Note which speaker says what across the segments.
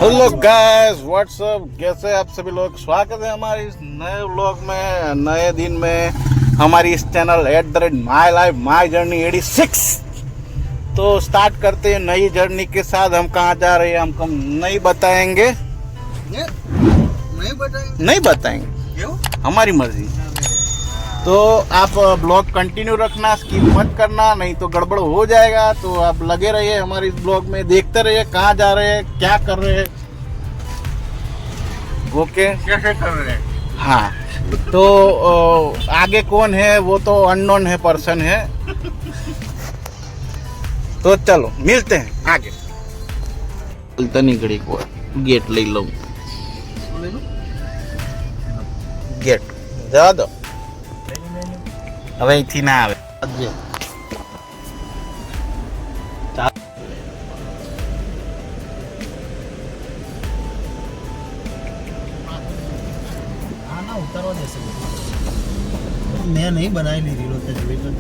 Speaker 1: Hello guys what's up, कैसे आप सभी लोग। स्वागत है हमारे इस नए व्लॉग में, नए दिन में, हमारी इस channel @my life my journey 86। तो स्टार्ट करते हैं नई जर्नी के साथ। हम कहाँ जा रहे हैं हमको नहीं बताएंगे, नहीं बताएंगे, क्यों? हमारी मर्जी। तो आप ब्लॉग कंटिन्यू रखना, स्किप मत करना, नहीं तो गड़बड़ हो जाएगा। तो आप लगे रहिए हमारे इस ब्लॉग में, देखते रहिए कहाँ जा रहे हैं, क्या कर रहे हैं, ओके कैसे कर रहे हैं। हाँ, तो आगे कौन है वो तो अननोन है, पर्सन है। तो चलो मिलते हैं आगे। तनी घड़ी को गेट ले लो, गेट जा दो। હવે અહીંથી ના આવે
Speaker 2: ઉતારવા દેશે મેં નહીં બનાવેલી રીલો તે જોઈ તો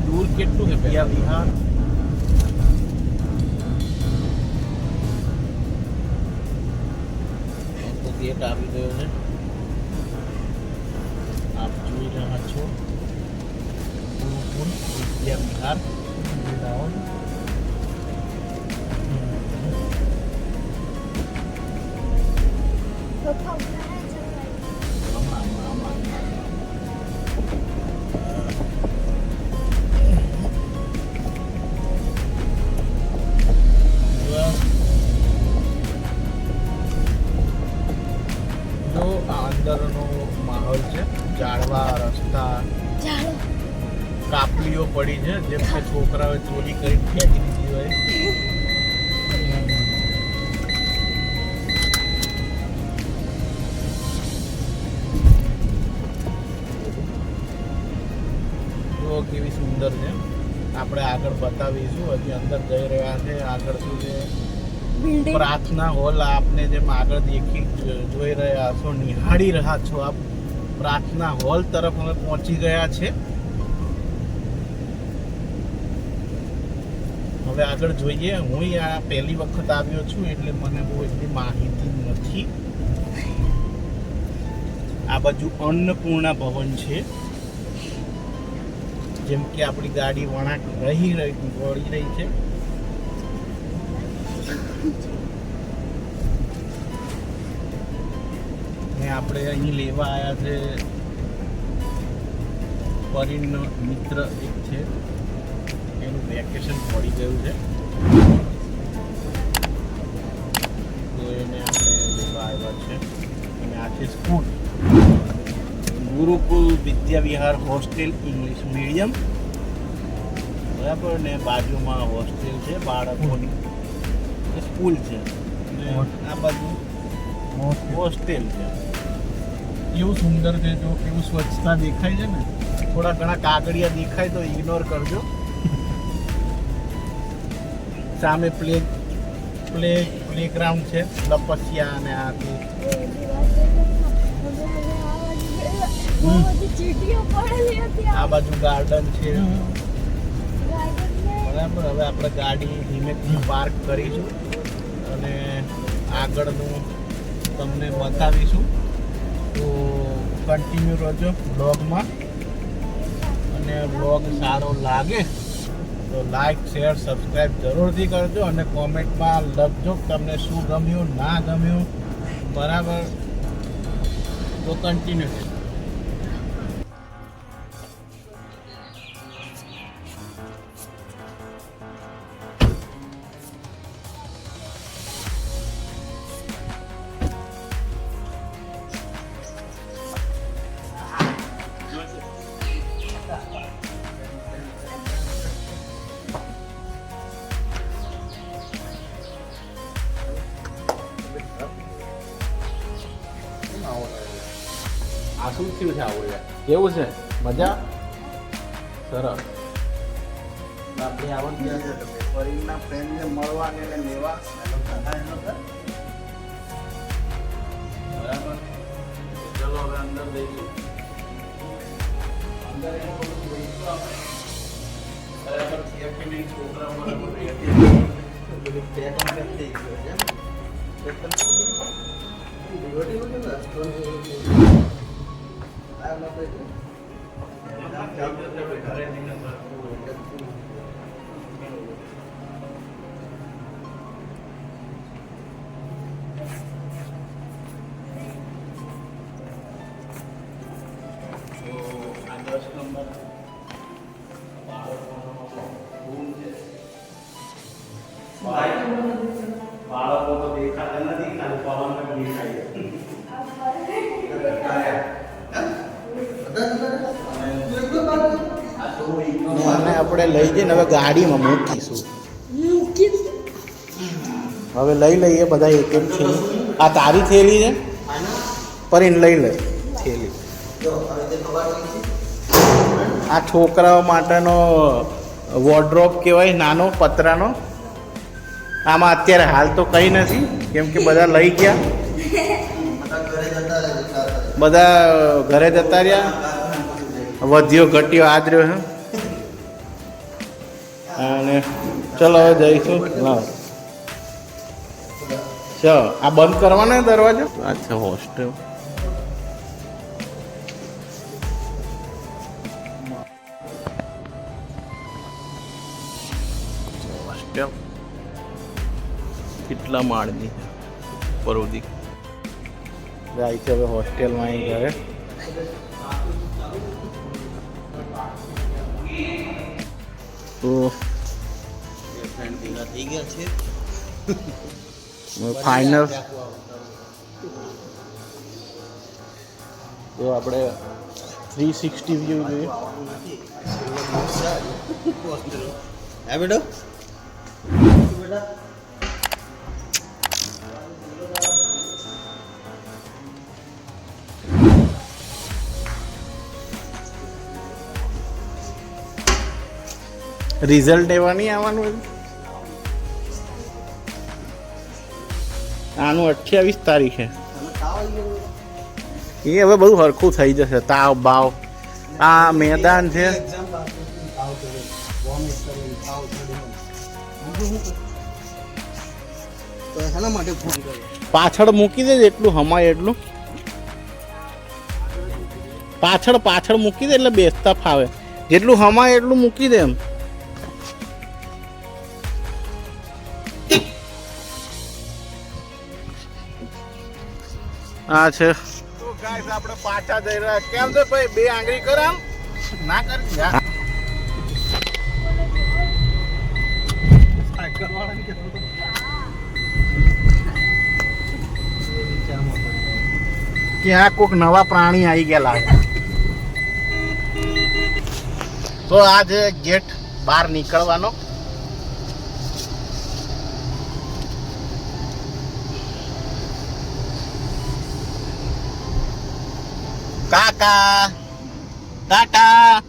Speaker 1: दूर કેટલું છે
Speaker 2: વિહાર
Speaker 1: તો ગેટ આવી ગયો છે,
Speaker 2: આપ જોઈ રહ્યા છો ગુરુકુલ વિદ્યા વિહાર વૃંદાવન.
Speaker 1: જો આ અંદરનો માહોલ છે, ઝાડવા, રસ્તા, કાપલીઓ પડી છે, જેમ કે છોકરાઓએ ચોરી કરી ફેંકી દીધી હોય. જો કેવી સુંદર છે. આપણે આગળ બતાવીશું, હજી અંદર જઈ રહ્યા છે. આગળ શું છે, પ્રાર્થના હોલ. આપને જેમ આગળ જોઈ રહ્યા છો, નિહાળી રહ્યા છો આપ, પ્રાર્થના હોલ તરફ અમે પહોંચી ગયા છે. હવે આગળ જોઈએ. હું આ પહેલી વખત આવ્યો છું એટલે મને બહુ એટલી માહિતી નથી. આ બાજુ અન્નપૂર્ણા ભવન છે, જેમ કે આપણી ગાડી વળાંક વળી રહી છે. આપણે અહીં લેવા આવ્યા છે પરીનો મિત્ર એક છે, એનું વેકેશન પડી ગયું છે, તો એને આપણે લેવા આવ્યા છે. અને આ છે સ્કૂલ, ગુરુકુલ વિદ્યા વિહાર હોસ્ટેલ ઇંગ્લિશ મીડિયમ, બરાબર. ને બાજુમાં હોસ્ટેલ છે બાળકોની, સ્કૂલ છે, અને આ બાજુ હોસ્ટેલ છે. કેવું સુંદર છે, જો કેવું સ્વચ્છતા દેખાય છે ને. થોડા ઘણા કાગળિયા દેખાય તો ઇગ્નોર કરજો. સામે પ્લેગ્રાઉન્ડ છે, લપસિયા અને આ બાજુ ગાર્ડન છે, બરાબર. હવે આપણે ગાડી ધીમેથી પાર્ક કરીશું અને આગળનું તમને બતાવીશું. તો કન્ટિન્યુ રહેજો બ્લોગમાં, અને બ્લોગ સારો લાગે તો લાઈક, શેર, સબસ્ક્રાઈબ જરૂરથી કરજો, અને કોમેન્ટમાં લખજો તમને શું ગમ્યું, ના ગમ્યું, બરાબર. તો કન્ટિન્યુ છે. આ શું થયું છે આવું? કેવું છે? મજા? સરસ.
Speaker 2: આપણે આવત ગયા છે તમે
Speaker 1: ફરીના ફ્રેન્ડને મળવા ને એને લેવા બરાબર. ચલો હવે અંદર જઈશું. અંદર એને બધું જોઈશું આપણે. બરાબર છે કે નહીં છોકરા બરાબર રહેતી
Speaker 2: પેલું પેક થઈ ગયો છે
Speaker 1: ઘરે જઈને બાળકો તો દેખાતા નથી, ખાલી પવન જ દેખાય. અને આપણે લઈ જઈને હવે ગાડીમાં મૂકીશું. હવે લઈ લઈએ બધા એક એક છે. આ તારી થેલી છે, પરીને લઈ લે થેલી. આ છોકરાઓ માટેનો વોર્ડરોબ કહેવાય, નાનો પતરાનો. આમાં અત્યારે હાલ તો કંઈ નથી કેમ કે બધા લઈ ગયા, બધા ઘરે જતા રહ્યા. વધ્યો ઘટ્યો આજ રહ્યો છે. અને ચલો હવે જઈશું. હા ચલો, આ બંધ કરવાનો દરવાજો. અચ્છા, હોસ્ટેલ. હોસ્ટેલ કેટલા માળની પરોદી જાય છે હવે હોસ્ટેલમાં અહીં ઘરે. તો
Speaker 2: થઈ ગયા છે
Speaker 1: ફાઇનલ તો આપણે 360 વ્યૂ જોઈએ.
Speaker 2: હે બેટો
Speaker 1: રિઝલ્ટ એવા નહીં આવવાનું હોય. આનું 28 તારીખે એ હવે બધું હરખું થઈ જશે. તાવ બાવ આ મેદાન છે. પાછળ મૂકી દે જેટલું હમાય એટલું. પાછળ મૂકી દે એટલે બેસતા ફાવે. જેટલું હમાય એટલું મૂકી દે. એમ આ છે. તો ગાઈસ આપણે પાછા જઈ રહ્યા. કેમ છે ભાઈ? બે આંગળી કર. આમ ના કર. ક્યાં કોઈક નવા પ્રાણી આવી ગયા લાગે. તો આ છે ગેટ બહાર નીકળવાનો. કાકા ટાટા.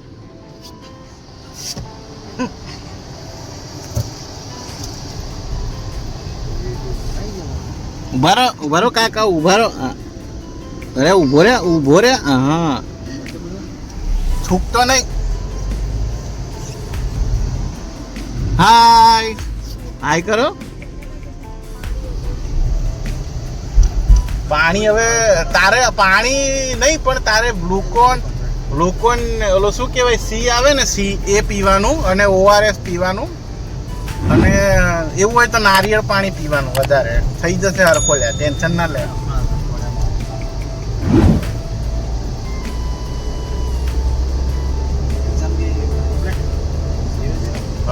Speaker 1: ઉભા રહો કાકા, ઉભા રહો. અરે ઉભો રે. હા, છૂટતો નહીં. હાય કરો. પાણી હવે તારે પાણી નહીં પણ તારે ગ્લુકોન ઓલો શું કહેવાય સી આવે ને, સી એ પીવાનું અને ORS પીવાનું. અને એવું હોય તો નારિયેળ પાણી પીવાનું. વધારે થઈ જશે હરખો. લે ટેન્શન ના લે.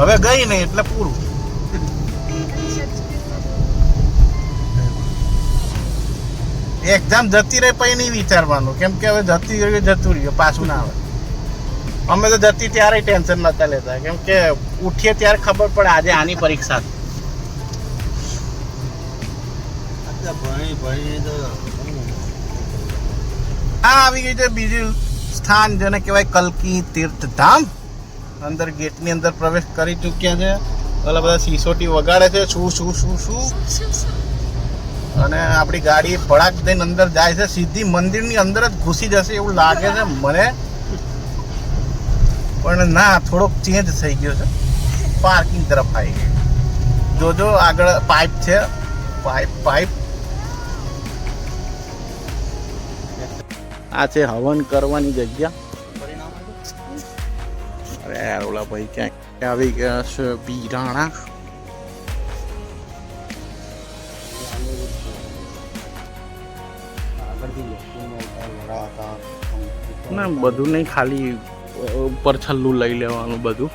Speaker 1: હવે ગઈ નહીં એટલે પૂરું. એક્ઝામ જતી રહે પછી નહીં વિચારવાનું, કેમ કે હવે જતું રહ્યું પાછું ના આવે. અમે તો જતી ત્યારે ટેન્શન નતા લેતા, કેમ કે ઉઠીએ ત્યારે ખબર પડે આજે આની પરીક્ષા. આવી ગઈ છે બીજું સ્થાન જેને કહેવાય કલ્કી તીર્થધામ. અંદર ગેટની અંદર પ્રવેશ કરી ચૂક્યા છે. ઓલા બધા સિસોટી વગાડે છે, શું શું શું શું. અને આપણી ગાડી ભડાક દઈને અંદર જાય છે, સીધી મંદિરની અંદર જ ઘૂસી જશે એવું લાગે છે મને. પણ ના, થોડોક ચેન્જ થઈ ગયો છે. પાર્કિંગ તરફ આવી ગઈ. જોજો આગળ પાઇપ છે, પાઇપ. આ છે હવન કરવાની જગ્યા. અરે યાર, ઓલા ભાઈ ક્યાંક આવી ગયા છે, બિરાણા. ના, બધું નહીં, ખાલી ઉપર છલ્લું લઈ લેવાનું બધું.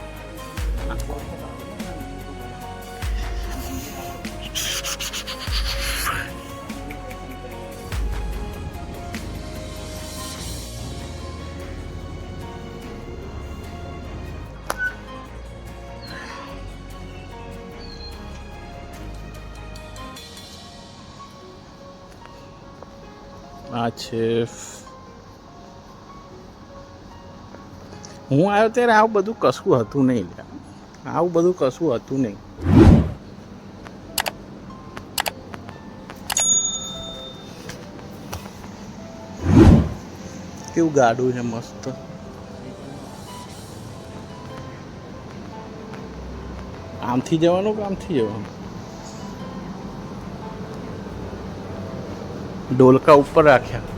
Speaker 1: આ છે, હું આવ્યો ત્યારે આવું બધું કશું હતું નહીં. આવું બધું કશું હતું નહીં. કેવું ગાડું છે મસ્ત. આમથી જવાનું કે આમથી જવાનું? ઢોલકા ઉપર રાખ્યા.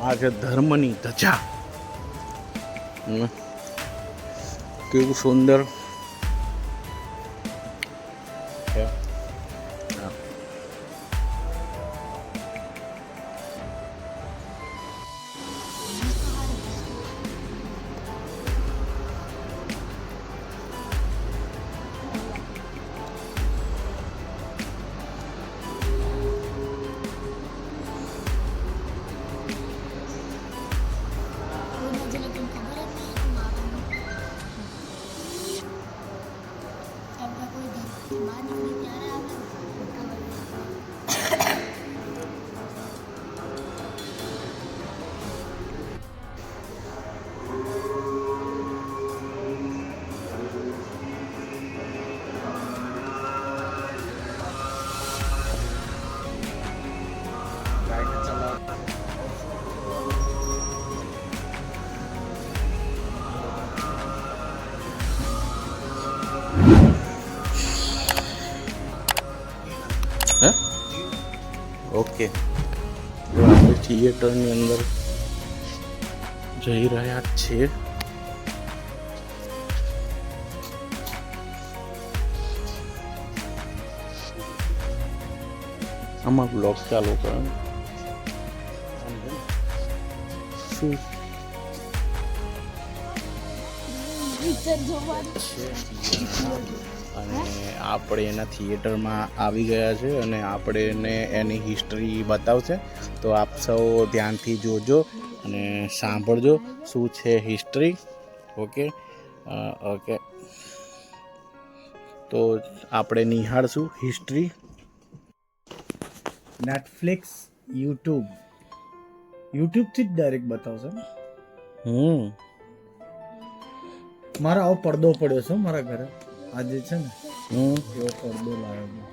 Speaker 1: આ છે ધર્મની ધજા. કેવું સુંદર. ઓકે, આપણે થિયેટરની અંદર જઈ રહ્યા છીએ. આમાં બ્લોગ ચાલુ કરવાનું શું અને આપણે એના થિયેટરમાં આવી ગયા છે અને આપણે એને એની હિસ્ટ્રી બતાવશે. તો આપ સૌ ધ્યાનથી જોજો અને સાંભળજો શું છે હિસ્ટ્રી. ઓકે ઓકે, તો આપણે નિહાળશું હિસ્ટ્રી.
Speaker 2: નેટફ્લિક્સ, યુટ્યુબથી જ ડાયરેક્ટ બતાવશે. મારો આવો પડદો પડ્યો છે મારા ઘરે આજે છે ને, એવો પડદો લાવ્યો.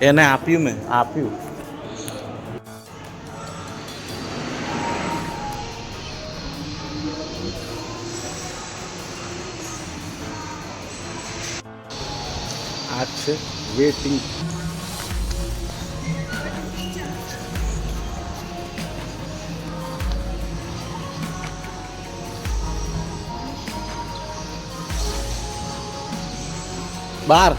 Speaker 1: એને આપ્યું મેં આપ્યું. આ છે વેટિંગ. બાર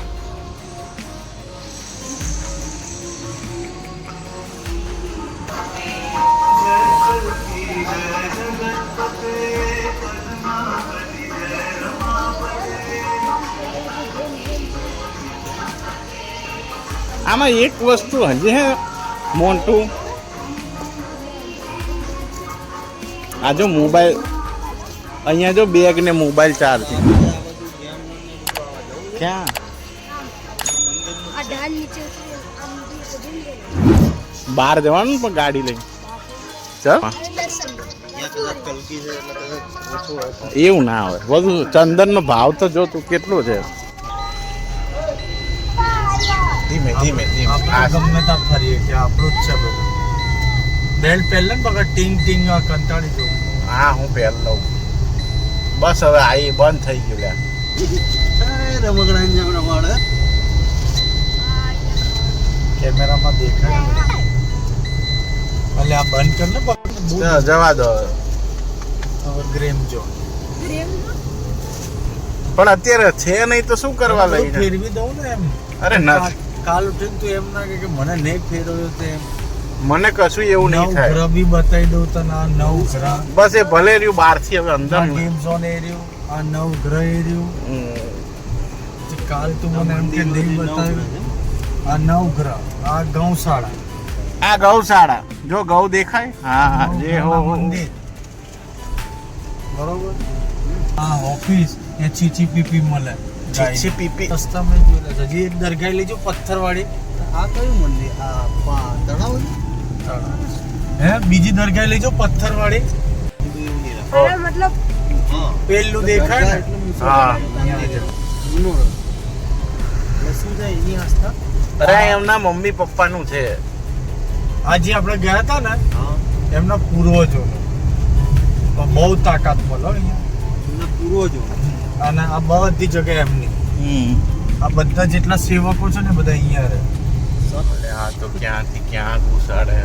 Speaker 1: આમાં એક વસ્તુ હજી હે મોન્ટુ, આ જો મોબાઈલ અહીંયા જો બેગ ને મોબાઈલ ચાર્જ ક્યાં બહાર જવાનું પણ ગાડી લઈ ચાલ. એવું ના હોય બધું. ચંદન નો ભાવ તો જો તું કેટલો છે. ધીમે ધીમે ધીમે
Speaker 2: ગમે ત્યાં ફરીએ કે આપણું જ છે બધું. બેલ્ટ પહેલે ને બગર ટીંગ ટીંગ કંટાળી જવું.
Speaker 1: હા હું પહેર લઉં. બસ હવે આ બંધ થઈ ગયું લ્યા.
Speaker 2: કેમેરામાં દેખાય એટલે આ બંધ કર ને
Speaker 1: જવા દો
Speaker 2: ગ્રેમ જો.
Speaker 1: પણ અત્યારે છે નહીં તો શું કરવા લઈ
Speaker 2: ફેરવી દઉં ને એમ.
Speaker 1: અરે ના
Speaker 2: કાલ ઉઠીને તું એમ ના કે મને નહીં ફેરવ્યો તેમ.
Speaker 1: મને કશું એવું નહીં થાય.
Speaker 2: ગ્રહ બી બતાવી દઉં તને. આ 9 ગ્રહ
Speaker 1: બસ એ ભલે રહ્યું બહાર થી હવે અંદર
Speaker 2: ગેમ ઝોન એ રહ્યું. આ 9 ગ્રહ એ રહ્યું. કાલ તું મને એમ કે નહીં બતાવ્યું. આ 9 ગ્રહ. આ ગૌશાળા.
Speaker 1: આ ગૌશાળા જો ગૌ દેખાય. હા હા જે હો
Speaker 2: મંદિર બરોબર. આ ઓફિસ એ ચીચી પીપી મળે.
Speaker 1: ચીચી પીપી
Speaker 2: સસ્તા મેં જોયેલા. હજી એક દરગાહ લેજો પથ્થર વાળી.
Speaker 3: આ કયું મંદિર? આ તળાવ
Speaker 2: હે બીજી દરગાહ લેજો પથ્થર વાળી.
Speaker 4: મતલબ
Speaker 2: પેલું દેખાય ને.
Speaker 1: હા
Speaker 3: શું છે એની આસ્થા?
Speaker 1: અરે એમના મમ્મી પપ્પાનું છે.
Speaker 2: આજે આપણે ગયા હતા ને એમના પૂર્વજો બહુ તાકાત મળો અહીંયા.
Speaker 3: એમના પૂર્વજો.
Speaker 2: અને આ બધી જગ્યાએ એમની આ બધા જેટલા સેવકો છે ને બધા અહીંયા રહે.
Speaker 1: આ તો ક્યાંથી ક્યાં ઘુસાડે.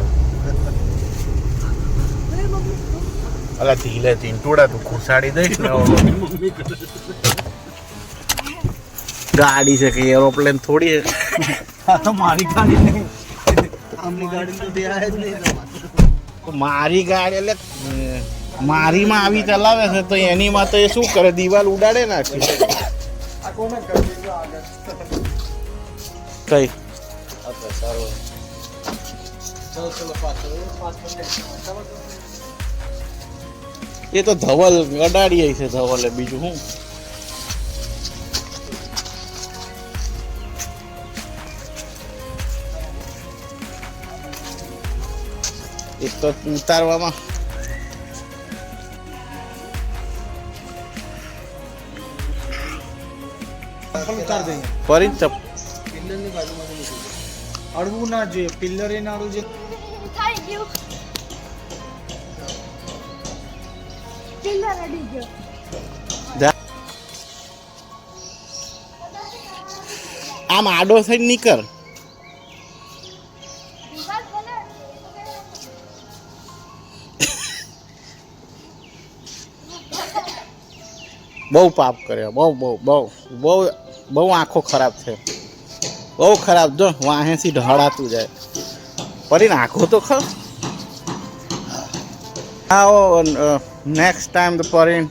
Speaker 1: અલા ધીલે ચીંટોડા તું ઘુસાડી દઈશ ને. ગાડી છે કે એરોપ્લેન થોડી છે.
Speaker 2: આ તો મારી ગાડી નહીં.
Speaker 3: આમની ગાડી તો ત્યાં જ નહીં.
Speaker 1: મારી ગાડી એટલે મારીમાં આવી ચલાવે છે તો એનીમાં તો એ શું કરે દિવાલ ઉડાડે નાખી.
Speaker 2: આ કોને કરી દીધું આગળ?
Speaker 1: કઈ
Speaker 2: સારું. ચલો પાછળ.
Speaker 1: એ તો ધવલ અડાડી છે ધવલે બીજું શું. એક તો ઉતારવામાં
Speaker 2: ઉતાર દઈએ.
Speaker 1: ફરી ચપ
Speaker 2: પિલ્લરની બાજુમાં અડવું ના જોઈએ. પિલ્લર એ નાડું છે.
Speaker 4: ઉઠાઈ ગયું. પિલ્લર અડી ગયો.
Speaker 1: આમ આડો થઈને નીકળ.
Speaker 4: દિવાલ ખોલે.
Speaker 1: બહુ પાપ કર્યો. બહુ બહુ બહુ બહુ બહુ આંખો ખરાબ છે. બહુ ખરાબ. જો વાહેથી ઢળાતું જાય. ફરીને આંખો તો ખર. આવો નેક્સ્ટ ટાઈમ તો પરીન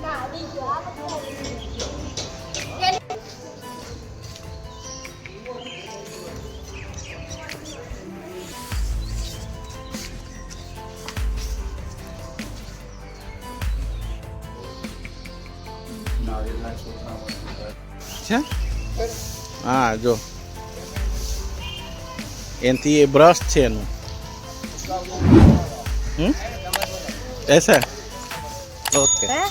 Speaker 4: ના અડી ગયો. આ બધું અડી ગયું.
Speaker 1: છે. હા જો એનાથી એ બ્રશ છે એનું. એસા ઓકે.
Speaker 4: હે?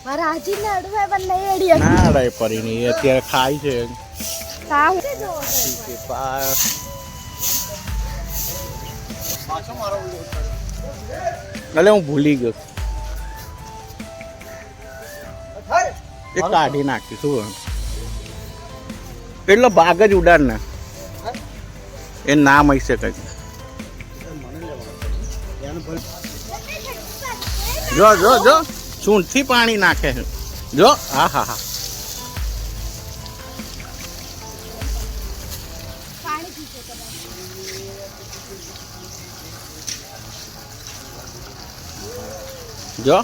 Speaker 4: મારા હાજી ને અડવે પણ નહીં અડી
Speaker 1: ના અડાય પરી નહીં, એ અત્યારે ખાય છે.
Speaker 4: કામ છે જો
Speaker 1: ઠીક છે, પાસ. એટલે હું ભૂલી ગયો, એ કાઢી નાખીશું. એટલો ભાગ જ ઉડાડ ને, એ નામ હશે કઈ. જો જો જો સૂંઠથી પાણી નાખે છે, જો. હા હા હા,
Speaker 4: પાણી પીશે કદાચ.
Speaker 1: જો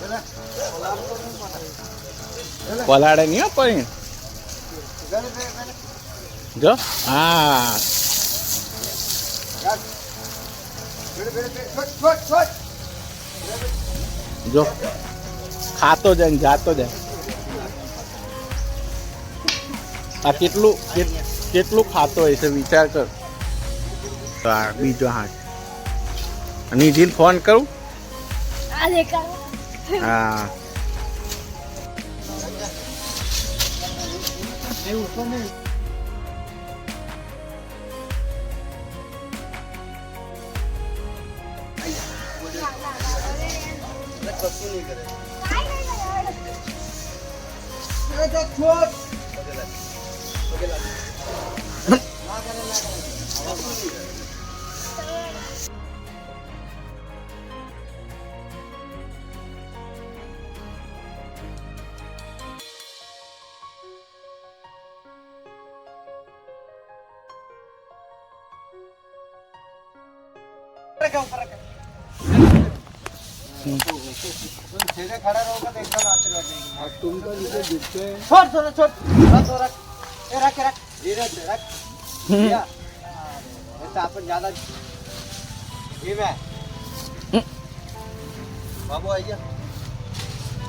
Speaker 1: પલાળે નહીં હો પણ. જો હા, જો ખાતો જાય ને જાતો જાય. આ કેટલું ખાતો હોય છે વિચાર કર. તો આ બીજો હાથ નિધિને ફોન કરું.
Speaker 4: આ દેખાડો.
Speaker 1: હા,
Speaker 3: કશું નહીં કરે. सीधे खड़ा रहोगे तो एकदम आशीर्वाद देंगे.
Speaker 2: अब तुमको नीचे दिखते हैं.
Speaker 3: छोड़ छोड़ छोड़ रख रख ये रख रख धीरे से रख या ऐसा अपन ज्यादा ये मैं बाबू आइए.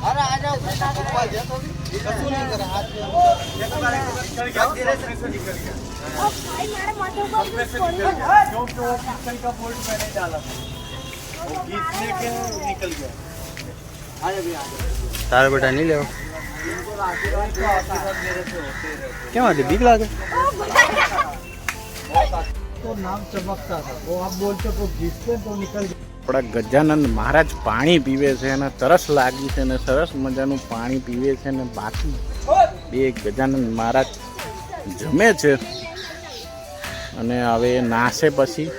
Speaker 3: अरे आ जाओ ऊपर जा तो भी कશું नहीं करे हाथ में धीरे से निकल गया.
Speaker 4: ઓ ભાઈ મારે માથે ઉપર છોડી દો.
Speaker 2: क्योंकि वो पिस्टल का बोल्ट मैंने डाला था, वो खींचने के निकल गया.
Speaker 3: आ जा भी आ जा.
Speaker 1: તારે બેટા નહીં લેવો.
Speaker 3: आशीर्वाद तो आशीर्वाद मेरे से होते रहते.
Speaker 1: કેમ આજે બીક લાગે?
Speaker 2: तो नाम चमकता था, वो आप बोलते तो खींचते तो निकल गया.
Speaker 1: આપણા ગજાનંદ મહારાજ પાણી પીવે છે અને તરસ લાગી છે અને સરસ મજાનું પાણી પીવે છે ને બાકી બે ગજાનંદ મહારાજ જમે છે અને હવે નાશે પછી.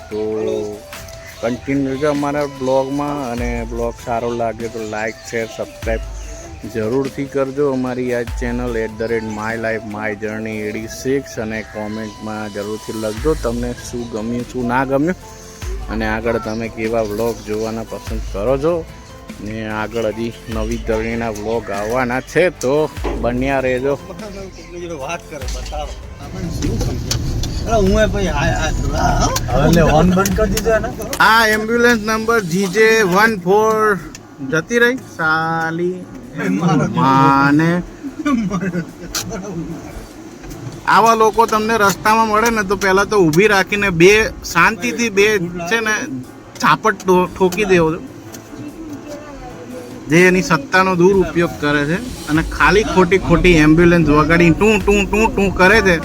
Speaker 1: તો કન્ટિન્યુ રહેજો અમારા બ્લોગમાં, અને બ્લોગ સારો લાગે તો લાઈક શેર સબસ્ક્રાઈબ જરૂરથી કરજો અમારી આ ચેનલ @mylife_my_journey86, અને કોમેન્ટમાં જરૂરથી લખજો તમને શું ગમ્યું શું ના ગમ્યું, અને આગળ તમે કેવા વ્લોગ જોવાના પસંદ કરો છો. ને આગળ હજી નવી ધરણીના વ્લોગ આવવાના છે, તો બન્યા રહેજો.
Speaker 3: વાત કરે બતાવો અરે હું ભાઈ આ
Speaker 2: એટલે હોર્ન બંધ કરી દીધો ને.
Speaker 1: આ એમ્બ્યુલન્સ નંબર GJ14 જતી રહી સાલી માને. આવા લોકો તમને રસ્તામાં મળે ને તો પહેલા તો ઊભી રાખીને બે શાંતિથી બે છે ને ઝાપટ ઠોકી દેવો, જે એની સત્તાનો દુરુપયોગ કરે છે અને ખાલી ખોટી એમ્બ્યુલન્સ વગાડી ટું ટું ટું ટું કરે છે.